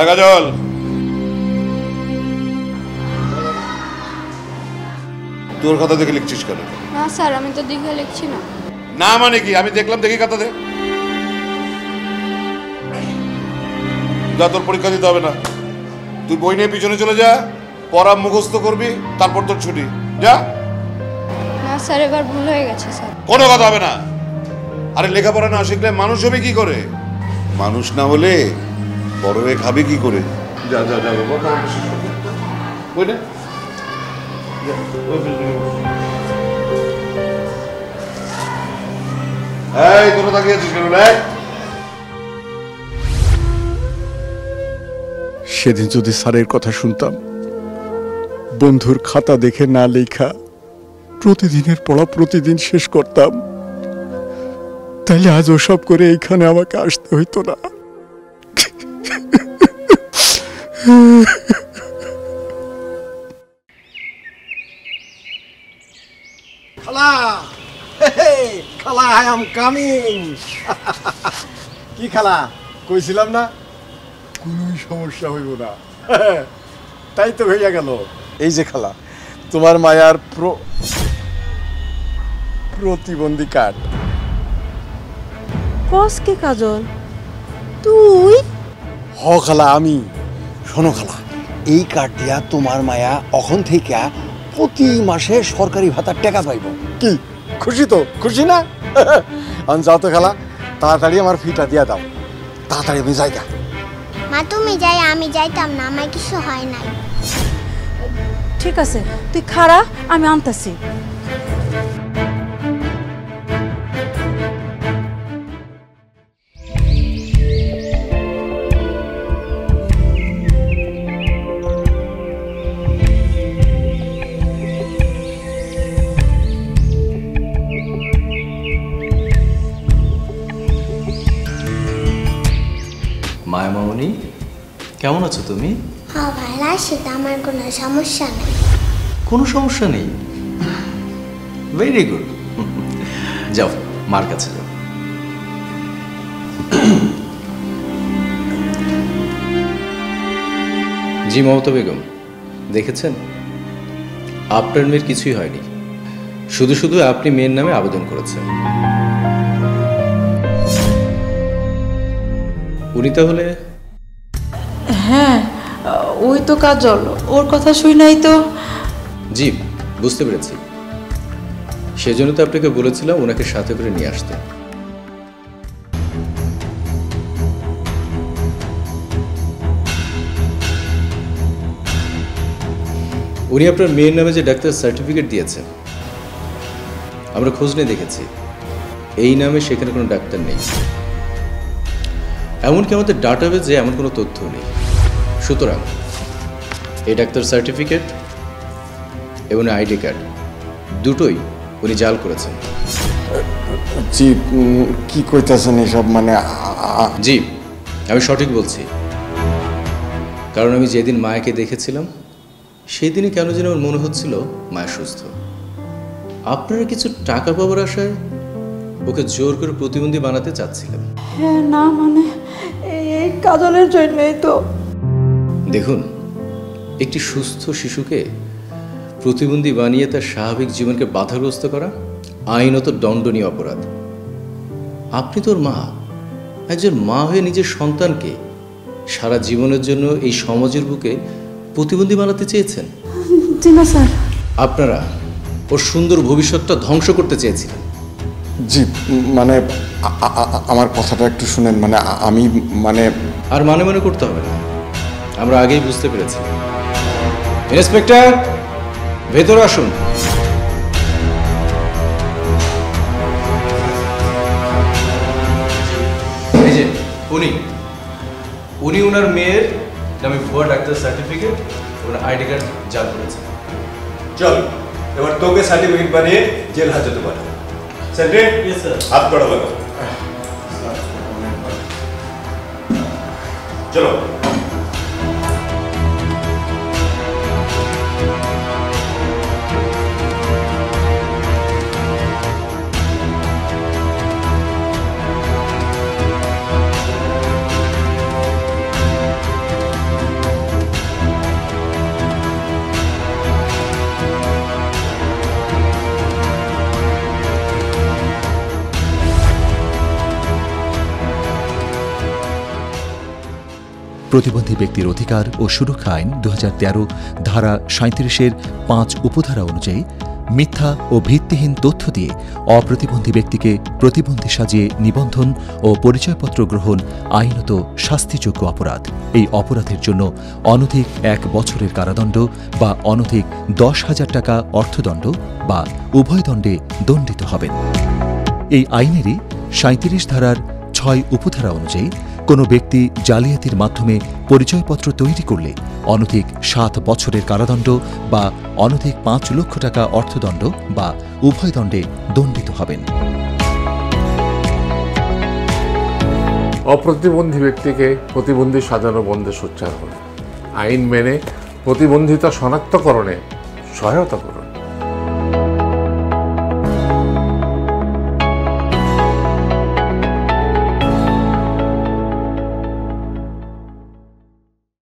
কাজল, তোর খাতা দেখে লিখছিস কেন? না স্যার, আমি তো দেখে লিখছি না। না মানে কি? আমি দেখলাম, দেখি খাতা দে। যা, তোর পরীক্ষা দিতে হবে না। তুই বই নিয়ে পিছনে চলে যা, পড়া মুখস্থ করবি, তারপর তোর ছুটি। যা। না স্যার, এবার ভুল হয়ে গেছে স্যার। কোনো কথা হবে না। আরে লেখাপড়া না শিখলে মানুষ হবে কি করে? মানুষ না হলে বড় হয়ে খাবে কি করে? যা যা যা বাবা, বই নে। এই তোরা তাকিয়ে আছিস কেন রে? সেদিন যদি স্যারের কথা শুনতাম, বন্ধুর খাতা দেখে না লেখা প্রতিদিনের পড়া প্রতিদিন শেষ করতাম, তাইলে আজ ওসব করে এইখানে আমাকে আসতে হইতো না। খালা, খালা, আই এম কামিং। কি খালা, কইছিলাম না কোনো সমস্যা হইব না। তাই তো হইয়া গেল। এই যে খালা, তোমার মায়ার প্রতিবন্ধী কার্ড। কস কে কাজল, তুই? হ খালা, আমি। শোনো খালা, এই কার্ড দিয়া তোমার মায়া এখন থেকে প্রতি মাসে সরকারি ভাতার টাকা পাইব। কি খুশি? তো খুশি না? যাও তো খালা, তাড়াতাড়ি আমার ফিটা দিয়া দাও। তাড়াতাড়ি আমি যাই। মা তুমি যাই, আমি যাইতাম না, আমার কিছু হয় নাই। ঠিক আছে, তুই খাড়া, আমি আনতেছি। মায়া মামনি, কেমন আছো তুমি? হ্যাঁ ভালো আছি, তো আমার কোনো সমস্যা নেই। কোনো সমস্যা নেই? Very good. যাও, মার কাছে যাও। জি মমতা বেগম, দেখেছেন আপনার মেয়ের কিছুই হয়নি, শুধু শুধু আপনি মেয়ের নামে আবেদন করেছেন। উনি তাহলে? হ্যাঁ, ওই তো কাজল, ওর কথা শুই নাই তো। জি, বুঝতে পেরেছি। সেজন্য তো আপনাকে বলেছিলাম ওনাকে সাথে করে নিয়ে আসতে। উনি আপনার মেয়ের নামে যে ডাক্তার সার্টিফিকেট দিয়েছেন, আমরা খোঁজ নিয়ে দেখেছি এই নামে সেখানে কোনো ডাক্তার নেই। এমনকি আমাদের ডাটাবেজে এমন কোনো তথ্য নেই। সুতরাং এই ডাক্তার সার্টিফিকেট এবং আইডি কার্ড দুটোই উনি জাল করেছেন। জি, কি কইতাছেন এসব? মানে জি, আমি সঠিক বলছি, কারণ আমি যেদিন মায়াকে দেখেছিলাম সেই দিনই কেন যেন আমার মনে হচ্ছিল মায়া সুস্থ। আপনারা কিছু টাকা পাওয়ার আশায় ওকে জোর করে প্রতিবন্ধী বানাতে চাচ্ছিলেন। হ্যাঁ, না মানে এই কাজলের জন্যই তো। দেখুন, একটি সুস্থ শিশুকে প্রতিবন্ধী বানিয়ে তার স্বাভাবিক জীবনকে বাধাগ্রস্ত করা আইনত দণ্ডনীয় অপরাধ। আপনি তোর মা, একজন মা হয়ে নিজের সন্তানকে সারা জীবনের জন্য এই সমাজের বুকে প্রতিবন্ধী বানাতে চেয়েছেন। জি না স্যার। আপনারা ওর সুন্দর ভবিষ্যৎটা ধ্বংস করতে চেয়েছিলেন। জি, মানে আমার কথাটা একটু শুনেন। মানে আমি আর মানে করতে হবে না, আমরা আগেই বুঝতে পেরেছি। ইন্সপেক্টর, ভেতরে আসুন। এই যে উনি ওনার মেয়ের নামে ভুয়া ডাক্তার সার্টিফিকেট ওনার আইডি কার্ড জাল করেছেন। চল, এবার তোকে সার্টিফিকেট বানিয়ে জেল হাজতে পাঠাবো। সেন্ট্রি, হাত কড়া লাগাও। চলো। প্রতিবন্ধী ব্যক্তির অধিকার ও সুরক্ষা আইন 2013 ধারা 37-এর 5 উপধারা অনুযায়ী মিথ্যা ও ভিত্তিহীন তথ্য দিয়ে অপ্রতিবন্ধী ব্যক্তিকে প্রতিবন্ধী সাজিয়ে নিবন্ধন ও পরিচয়পত্র গ্রহণ আইনত শাস্তিযোগ্য অপরাধ। এই অপরাধের জন্য অনধিক 1 বছরের কারাদণ্ড বা অনধিক 10,000 টাকা অর্থদণ্ড বা উভয় দণ্ডে দণ্ডিত হবেন। এই আইনেরই 37 ধারার 6 উপধারা অনুযায়ী কোনো ব্যক্তি জালিয়াতির মাধ্যমে পরিচয়পত্র তৈরি করলে অনধিক 7 বছরের কারাদণ্ড বা অনধিক 5 লক্ষ টাকা অর্থদণ্ড বা উভয় দণ্ডে দণ্ডিত হবেন। অপ্রতিবন্ধী ব্যক্তিকে প্রতিবন্ধী সাজানো বন্ধে সোচ্চার করুন। আইন মেনে প্রতিবন্ধিতা শনাক্তকরণে সহায়তা করুন।